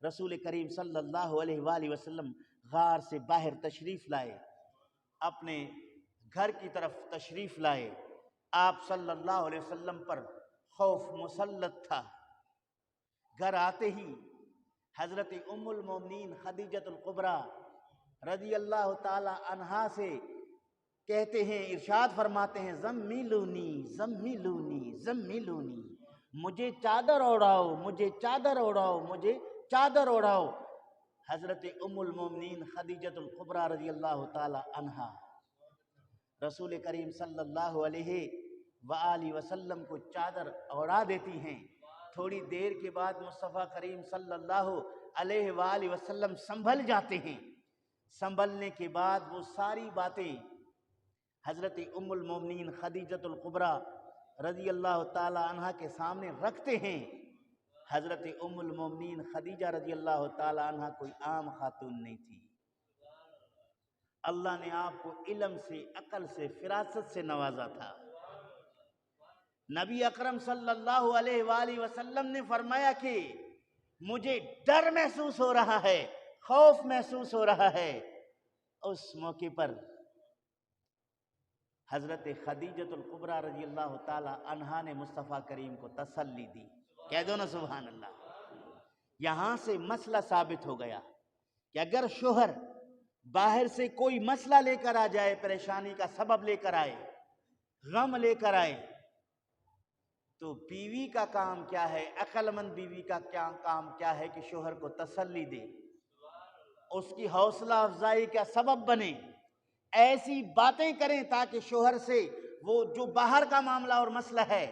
رسول کریم صلی اللہ علیہ وآلہ وسلم غار سے باہر تشریف لائے، اپنے گھر کی طرف تشریف لائے۔ آپ صلی اللہ علیہ وسلم پر خوف مسلط تھا۔ گھر آتے ہی حضرت ام المومنین خدیجۃ الکبریٰ رضی اللہ تعالی عنہا سے کہتے ہیں، ارشاد فرماتے ہیں، زمیلونی زمیلونی زمیلونی، مجھے چادر اوڑھاؤ، مجھے چادر اوڑھاؤ، مجھے چادر اوڑھاؤ۔ حضرت ام المومنین خدیجۃ الکبریٰ رضی اللہ تعالی عنہا رسول کریم صلی اللہ علیہ وآلہ وسلم کو چادر اوڑھا دیتی ہیں۔ تھوڑی دیر کے بعد مصطفیٰ کریم صلی اللہ علیہ وآلہ وسلم سنبھل جاتے ہیں۔ سنبھلنے کے بعد وہ ساری باتیں حضرت ام المومنین خدیجۃ الکبریٰ رضی اللہ تعالی عنہ کے سامنے رکھتے ہیں۔ حضرت ام المومنین خدیجہ رضی اللہ تعالی عنہ کوئی عام خاتون نہیں تھی۔ اللہ نے آپ کو علم سے، عقل سے، فراست سے نوازا تھا۔ نبی اکرم صلی اللہ علیہ وآلہ وسلم نے فرمایا کہ مجھے ڈر محسوس ہو رہا ہے، خوف محسوس ہو رہا ہے۔ اس موقع پر حضرت خدیجۃ الکبریٰ رضی اللہ تعالی عنہا نے مصطفیٰ کریم کو تسلی دی۔ کہہ دو نا سبحان اللہ۔ یہاں سے مسئلہ ثابت ہو گیا کہ اگر شوہر باہر سے کوئی مسئلہ لے کر آ جائے، پریشانی کا سبب لے کر آئے، غم لے کر آئے، تو بیوی کا کام کیا ہے، عقل مند بیوی کا کام کیا ہے کہ شوہر کو تسلی دے، اس کی حوصلہ افزائی کا سبب بنے، ایسی باتیں کریں تاکہ شوہر سے وہ جو باہر کا معاملہ اور مسئلہ ہے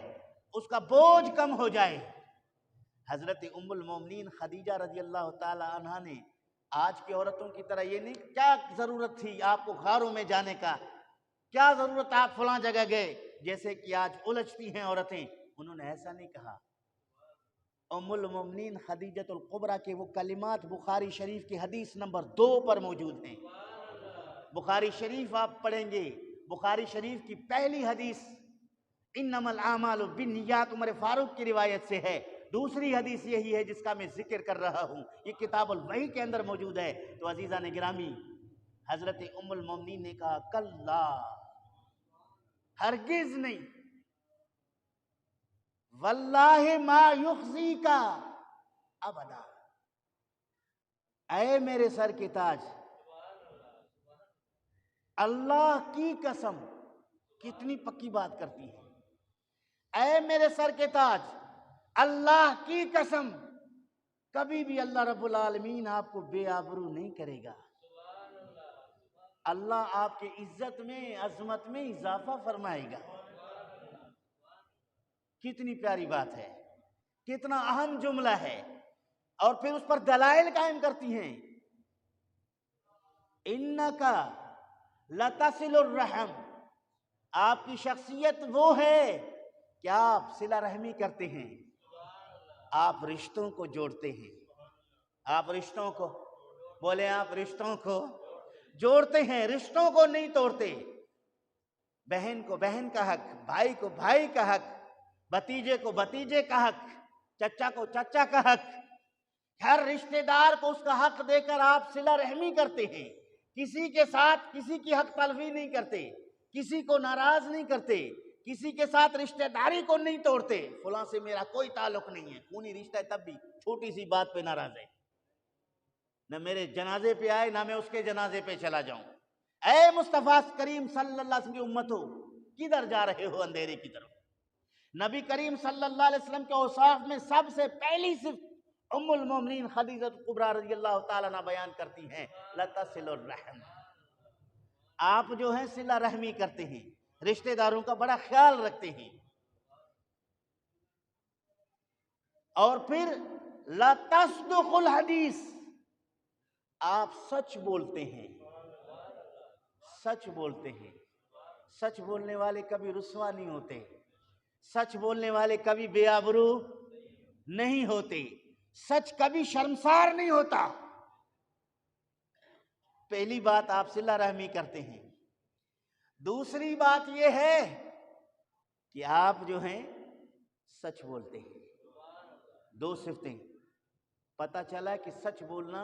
اس کا بوجھ کم ہو جائے۔ حضرت ام المومنین خدیجہ رضی اللہ تعالی عنہا نے آج کی عورتوں کی طرح یہ نہیں، کیا ضرورت تھی آپ کو غاروں میں جانے کا، کیا ضرورت آپ فلاں جگہ گئے، جیسے کہ آج الجھتی ہیں عورتیں، انہوں نے ایسا نہیں کہا۔ ام المومنین خدیجۃ الکبریٰ کے وہ کلمات بخاری شریف کی حدیث نمبر 2 پر موجود ہیں۔ بخاری شریف آپ پڑھیں گے، بخاری شریف کی پہلی حدیث انما الاعمال بالنیات عمر فاروق کی روایت سے ہے۔ دوسری حدیث یہی ہے جس کا میں ذکر کر رہا ہوں، یہ کتاب الوحی کے اندر موجود ہے۔ تو عزیزان گرامی، حضرت ام المومنین نے کہا کلا، ہرگز نہیں، واللہ ما یخزیک ابدا، اے میرے سر کے تاج، اللہ کی قسم، کتنی پکی بات کرتی ہے، اے میرے سر کے تاج، اللہ کی قسم، کبھی بھی اللہ رب العالمین آپ کو بے آبرو نہیں کرے گا۔ اللہ آپ کے عزت میں، عظمت میں اضافہ فرمائے گا۔ کتنی پیاری بات ہے، کتنا اہم جملہ ہے، اور پھر اس پر دلائل قائم کرتی ہیں۔ انکا لتصل الرحم، آپ کی شخصیت وہ ہے کہ آپ صلہ رحمی کرتے ہیں، آپ رشتوں کو جوڑتے ہیں، آپ رشتوں کو، بولے آپ رشتوں کو جوڑتے ہیں، رشتوں کو نہیں توڑتے۔ بہن کو بہن کا حق، بھائی کو بھائی کا حق، بھتیجے کو بھتیجے کا حق، چچا کو چچا کا حق، ہر رشتہ دار کو اس کا حق دے کر آپ صلہ رحمی کرتے ہیں۔ کسی کے ساتھ کسی کی حق تلفی نہیں کرتے، کسی کو ناراض نہیں کرتے، کسی کے ساتھ رشتہ داری کو نہیں توڑتے۔ فلاں سے میرا کوئی تعلق نہیں ہے، خونی رشتہ ہے، تب بھی چھوٹی سی بات پہ ناراض ہے، نہ میرے جنازے پہ آئے نہ میں اس کے جنازے پہ چلا جاؤں۔ اے مصطفیٰ کریم صلی اللہ علیہ وسلم کی امتو، کدھر جا رہے ہو اندھیرے کی طرف؟ نبی کریم صلی اللہ علیہ وسلم کے اوصاف میں سب سے پہلی صفت ام المومنین خدیجۃ الکبریٰ رضی اللہ تعالیٰ عنہ بیان کرتی ہیں، لتصل الرحم، آپ جو ہیں صلہ رحمی کرتے ہیں، رشتہ داروں کا بڑا خیال رکھتے ہیں، اور پھر لتصدق الحدیث، آپ سچ بولتے ہیں، سچ بولتے ہیں۔ سچ بولنے والے کبھی رسوا نہیں ہوتے، سچ بولنے والے کبھی بے آبرو نہیں ہوتے، سچ کبھی شرمسار نہیں ہوتا۔ پہلی بات آپ صلہ رحمی کرتے ہیں۔ دوسری بات یہ ہے کہ آپ جو ہیں سچ بولتے ہیں۔ دو صفتیں، پتہ چلا کہ سچ بولنا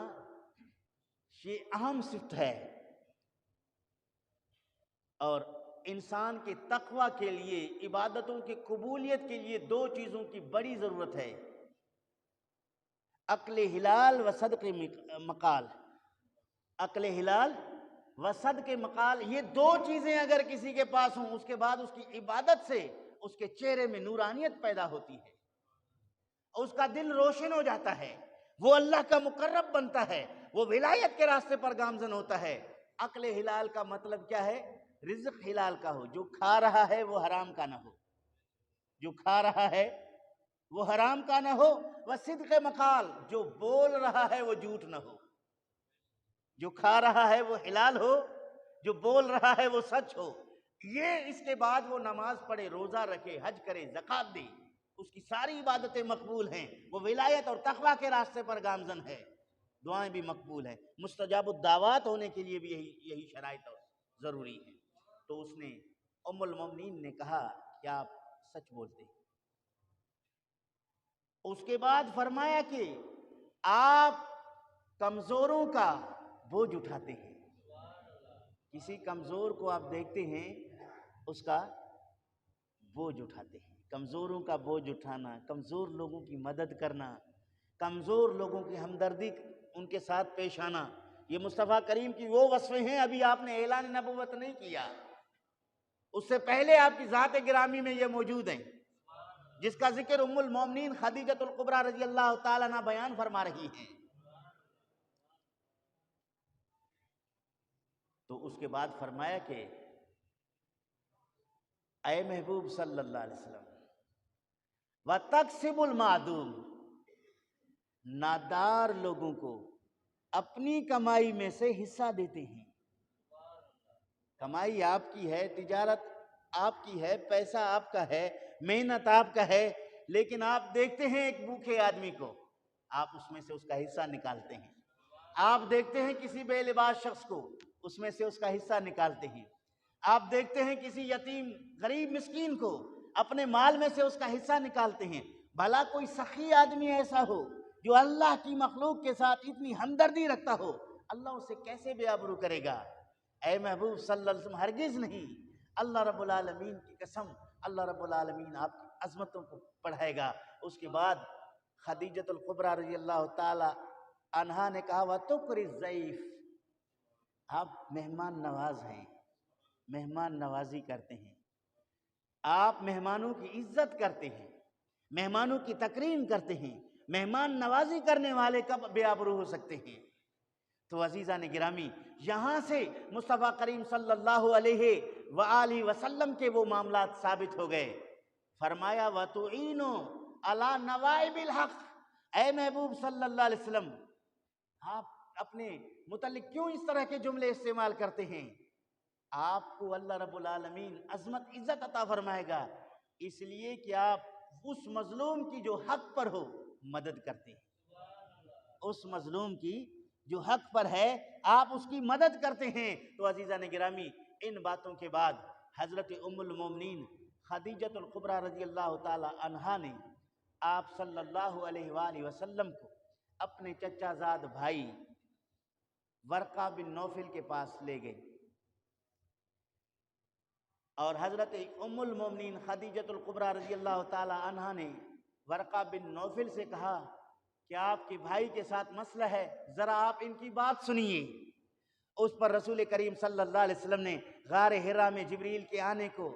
یہ اہم صفت ہے، اور انسان کے تقوی کے لیے، عبادتوں کی قبولیت کے لیے دو چیزوں کی بڑی ضرورت ہے: عقل حلال و صدق مقال۔ عقل حلال و صدق مقال، یہ دو چیزیں اگر کسی کے پاس ہوں، اس کے بعد اس کی عبادت سے اس کے چہرے میں نورانیت پیدا ہوتی ہے، اس کا دل روشن ہو جاتا ہے، وہ اللہ کا مقرب بنتا ہے، وہ ولایت کے راستے پر گامزن ہوتا ہے۔ عقل حلال کا مطلب کیا ہے؟ رزق حلال کا ہو، جو کھا رہا ہے وہ حرام کا نہ ہو، جو کھا رہا ہے وہ حرام کا نہ ہو۔ وصدق مقال، جو بول رہا ہے وہ جھوٹ نہ ہو، جو کھا رہا ہے وہ حلال ہو، جو بول رہا ہے وہ سچ ہو۔ یہ اس کے بعد وہ نماز پڑھے، روزہ رکھے، حج کرے، زکوٰۃ دے، اس کی ساری عبادتیں مقبول ہیں، وہ ولایت اور تقوی کے راستے پر گامزن ہے، دعائیں بھی مقبول ہیں، مستجاب الدعوات ہونے کے لیے بھی یہی شرائط ضروری ہے۔ تو اس نے ام المومنین نے کہا کہ آپ سچ بولتے ہیں۔ اس کے بعد فرمایا کہ آپ کمزوروں کا بوجھ اٹھاتے ہیں۔ کسی کمزور کو آپ دیکھتے ہیں، اس کا بوجھ اٹھاتے ہیں۔ کمزوروں کا بوجھ اٹھانا، کمزور لوگوں کی مدد کرنا، کمزور لوگوں کی ہمدردی ان کے ساتھ پیش آنا، یہ مصطفیٰ کریم کی وہ وصفیں ہیں۔ ابھی آپ نے اعلان نبوت نہیں کیا، اس سے پہلے آپ کی ذات گرامی میں یہ موجود ہیں، جس کا ذکر ام المومنین خدیجۃ الکبریٰ رضی اللہ تعالیٰ عنہ بیان فرما رہی ہیں۔ تو اس کے بعد فرمایا کہ اے محبوب صلی اللہ علیہ وسلم، وَتَقْسِبُ الْمَعْدُومِ، نادار لوگوں کو اپنی کمائی میں سے حصہ دیتے ہیں۔ کمائی آپ کی ہے، تجارت آپ کی ہے، پیسہ آپ کا ہے، محنت آپ کا ہے، لیکن آپ دیکھتے ہیں ایک بھوکے آدمی کو، آپ اس میں سے اس کا حصہ نکالتے ہیں۔ آپ دیکھتے ہیں کسی بے لباس شخص کو، اس میں سے اس کا حصہ نکالتے ہیں۔ آپ دیکھتے ہیں کسی یتیم غریب مسکین کو، اپنے مال میں سے اس کا حصہ نکالتے ہیں۔ بھلا کوئی سخی آدمی ایسا ہو جو اللہ کی مخلوق کے ساتھ اتنی ہمدردی رکھتا ہو، اللہ اسے کیسے بے آبرو کرے گا؟ اے محبوب صلی اللہ علیہ وسلم، ہرگز نہیں۔ اللہ رب العالمین کی قسم، اللہ رب العالمین آپ کی عظمتوں کو بڑھائے گا۔ اس کے بعد خدیجۃ الکبریٰ رضی اللہ تعالی عنہا نے کہا وَتُقْرِ الضَّیْفَ، آپ مہمان نواز ہیں، مہمان نوازی کرتے ہیں، آپ مہمانوں کی عزت کرتے ہیں، مہمانوں کی تکریم کرتے ہیں۔ مہمان نوازی کرنے والے کب بے آبرو ہو سکتے ہیں؟ تو عزیزان گرامی، یہاں سے مصطفیٰ کریم صلی اللہ علیہ وآلہ وسلم کے وہ معاملات ثابت ہو گئے۔ فرمایا وَتُعِینُوا عَلَىٰ نَوَائِبِ الْحَقِّ، اے محبوب صلی اللہ علیہ وسلم، آپ اپنے متعلق کیوں اس طرح کے جملے استعمال کرتے ہیں؟ آپ کو اللہ رب العالمین عظمت عزت عطا فرمائے گا، اس لیے کہ آپ اس مظلوم کی جو حق پر ہو مدد کرتے ہیں، اس مظلوم کی جو حق پر ہے آپ اس کی مدد کرتے ہیں۔ تو عزیزان گرامی، ان باتوں کے بعد حضرت ام المومنین خدیجۃ الکبریٰ رضی اللہ تعالی عنہا نے آپ صلی اللہ علیہ وآلہ وسلم کو اپنے چچا زاد بھائی ورقہ بن نوفل کے پاس لے گئے، اور حضرت ام المومنین خدیجۃ الکبریٰ رضی اللہ تعالی عنہا نے ورقہ بن نوفل سے کہا کہ آپ کے بھائی کے ساتھ مسئلہ ہے، ذرا آپ ان کی بات سنیے۔ اس پر رسول کریم صلی اللہ علیہ وسلم نے غار حرا میں جبریل کے آنے کو،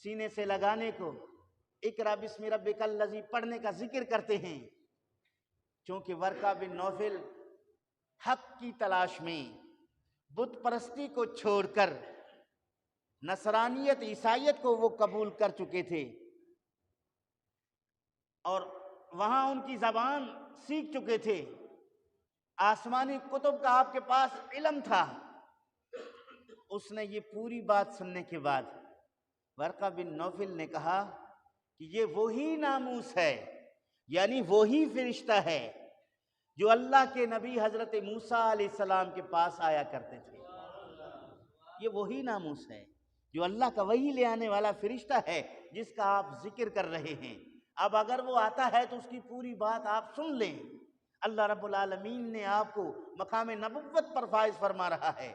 سینے سے لگانے کو، اقرأ بسم ربک الذی پڑھنے کا ذکر کرتے ہیں، چونکہ ورقہ بن نوفل حق کی تلاش میں بت پرستی کو چھوڑ کر نصرانیت عیسائیت کو وہ قبول کر چکے تھے، اور وہاں ان کی زبان سیکھ چکے تھے، آسمانی کتب کا آپ کے پاس علم تھا۔ اس نے یہ پوری بات سننے کے بعد ورقہ بن نوفل نے کہا کہ یہ وہی ناموس ہے، یعنی وہی فرشتہ ہے جو اللہ کے نبی حضرت موسیٰ علیہ السلام کے پاس آیا کرتے تھے۔ یہ وہی ناموس ہے جو اللہ کا وحی لے آنے والا فرشتہ ہے جس کا آپ ذکر کر رہے ہیں۔ اب اگر وہ آتا ہے تو اس کی پوری بات آپ سن لیں، اللہ رب العالمین نے آپ کو مقام نبوت پر فائز فرما رہا ہے۔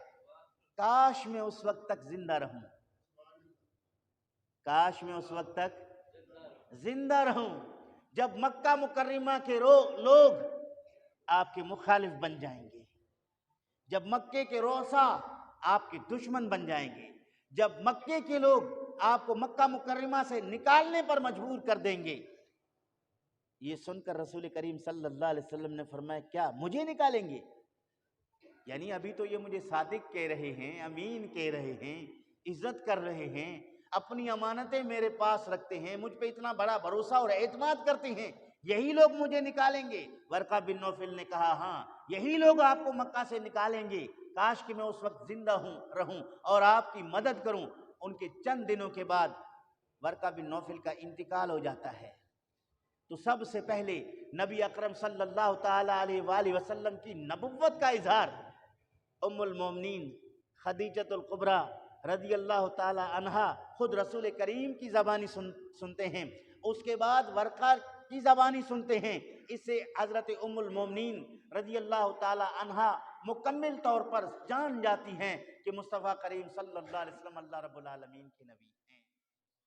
کاش میں اس وقت تک زندہ رہوں، کاش میں اس وقت تک زندہ رہوں جب مکہ مکرمہ کے لوگ آپ کے مخالف بن جائیں گے، جب مکے کے رؤسا آپ کے دشمن بن جائیں گے، جب مکے کے لوگ آپ کو مکہ مکرمہ سے نکالنے پر مجبور کر دیں گے۔ یہ سن کر رسول کریم صلی اللہ علیہ وسلم نے فرمایا کیا مجھے نکالیں گے؟ یعنی ابھی تو یہ مجھے صادق کہہ رہے ہیں، امین کہہ رہے ہیں، عزت کر رہے ہیں، اپنی امانتیں میرے پاس رکھتے ہیں، مجھ پہ اتنا بڑا بھروسہ اور اعتماد کرتے ہیں، یہی لوگ مجھے نکالیں گے؟ ورقہ بن نوفل نے کہا ہاں یہی لوگ آپ کو مکہ سے نکالیں گے، کاش کہ میں اس وقت زندہ رہوں اور آپ کی مدد کروں۔ ان کے چند دنوں کے بعد ورقہ بن نوفل کا انتقال ہو جاتا ہے، تو سب سے پہلے نبی اکرم صلی اللہ تعالی علیہ وآلہ وسلم کی نبوت کا اظہار ام المومنین خدیجۃ الکبریٰ رضی اللہ تعالی عنہا خود رسول کریم کی زبانی سنتے ہیں، اس کے بعد ورقہ کی زبانی سنتے ہیں، اس سے حضرت ام المومنین رضی اللہ تعالی عنہا مکمل طور پر جان جاتی ہیں کہ مصطفیٰ کریم صلی اللہ علیہ وسلم اللہ رب العالمین کے نبی